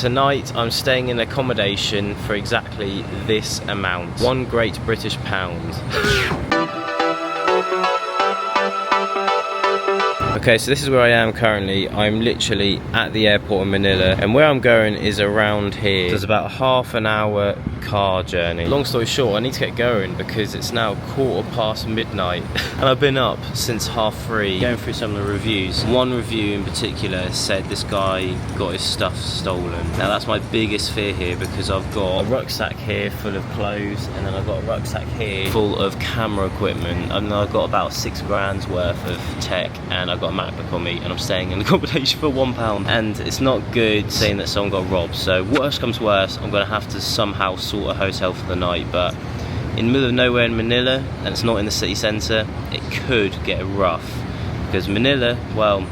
tonight I'm staying in accommodation for exactly this amount. £1 Great British Pound. Okay, so this is where I am currently. I'm literally at the airport in Manila, and where I'm going is around here. There's about a half an hour car journey. Long story short, I need to get going because it's now 1/4 midnight and I've been up since 3:30 going through some of the reviews. One review in particular said this guy got his stuff stolen. Now that's my biggest fear here, because I've got a rucksack here full of clothes, and then I've got a rucksack here full of camera equipment, and then I've got about £6 worth of tech, and I've got a MacBook on me, and I'm staying in accommodation for £1, and it's not good saying that someone got robbed. So worst comes worst, I'm gonna have to somehow sort a hotel for the night, but in the middle of nowhere in Manila, and it's not in the city centre, it could get rough, because Manila, well,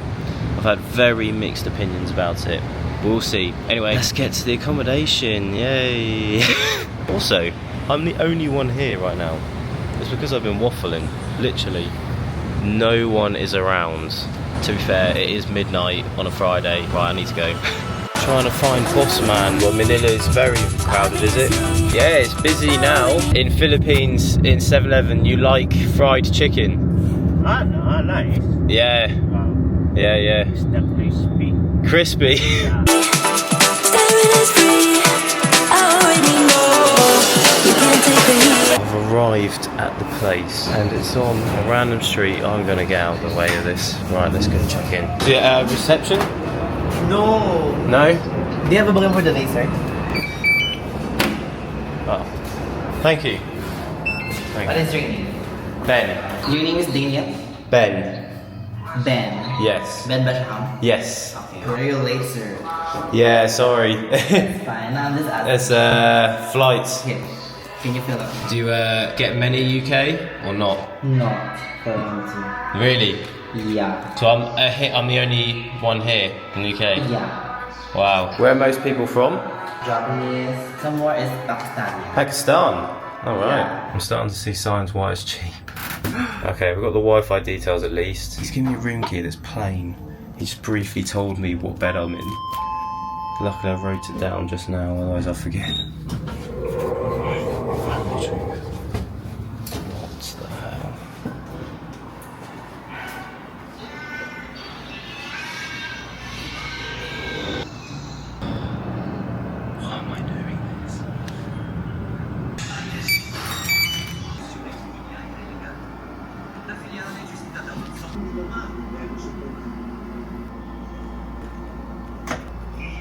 I've had very mixed opinions about it. We'll see. Anyway, let's get to the accommodation, yay! Also, I'm the only one here right now. It's because I've been waffling, literally. No one is around. To be fair, it is midnight on a Friday. Right, I need to go. Trying to find Bassham. Well, Manila is very crowded, is it? Yeah, it's busy now. In Philippines, in 7-Eleven, you like fried chicken. Ah, no, nice. Yeah. Wow. Yeah. It's the crispy. Crispy. Yeah. I've arrived at the place and it's on a random street. I'm gonna get out of the way of this. Right, let's go check in. Is it reception? No. No? Do you have a booking for the day, sir? Oh. Thank you. Thank What you. is your name? Ben. Your name is Daniel? Ben. Ben. Yes. Ben Bassham? Yes. Okay. Were you late, sir? Yeah, sorry. Fine, I'm just asking. It's flights. Here. Can you fill up? Do you get many UK or not? Not currently. Really? Yeah. So I'm the only one here in the UK? Yeah. Wow. Where are most people from? Japanese. Some more is Pakistani. Pakistan. All right. Yeah. I'm starting to see signs why it's cheap. Okay, we've got the Wi-Fi details at least. He's giving me a room key that's plain. He just briefly told me what bed I'm in. Luckily I wrote it down just now, otherwise I'll forget. What the hell? Why am I doing this?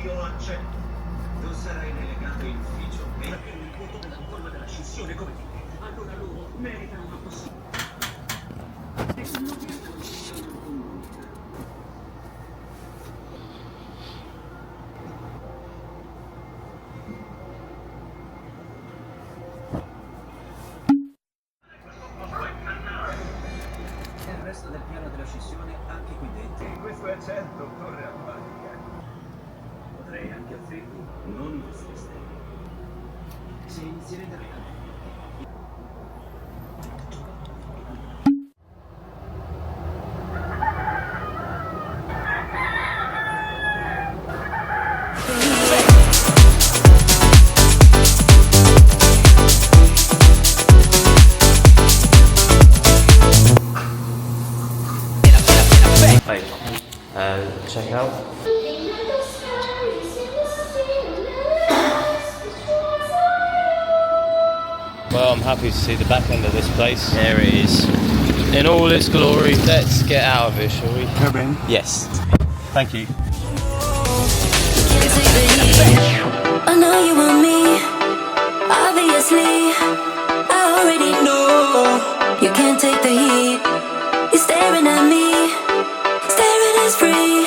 Io accetto. Tu sarai delegato in ufficio perché il voto della riforma della scissione come dire. Allora loro meritano una possibilità. Il resto del piano della scissione anche qui dentro. E questo è certo, torre a banca. Potrei anche offrirti non queste stelle. Se inizierete realmente. Hey, check out. Well, I'm happy to see the back end of this place. There it is, in all its glory. Let's get out of here, shall we? Ben? Yes. Thank you. I know you want me, obviously. I already know you can't take the heat. You're staring at me, staring is free.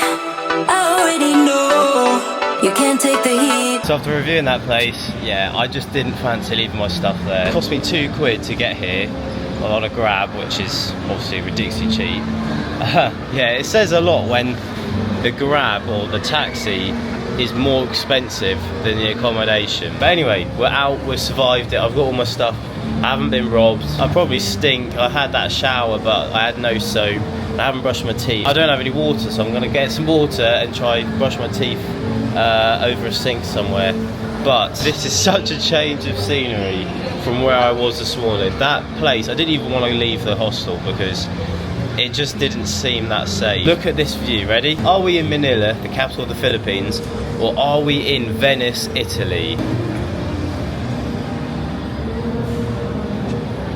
I already know you can't take the heat. So after reviewing that place, yeah, I just didn't fancy leaving my stuff there. It cost me £2 to get here on a Grab, which is obviously ridiculously cheap. Yeah, it says a lot when the Grab or the taxi is more expensive than the accommodation. But anyway, we're out, we've survived it, I've got all my stuff, I haven't been robbed. I probably stink, I had that shower but I had no soap, I haven't brushed my teeth. I don't have any water, so I'm gonna get some water and try brush my teeth over a sink somewhere. But this is such a change of scenery from where I was this morning. That place, I didn't even want to leave the hostel because it just didn't seem that safe. Look at this view, ready? Are we in Manila, the capital of the Philippines, or are we in Venice, Italy?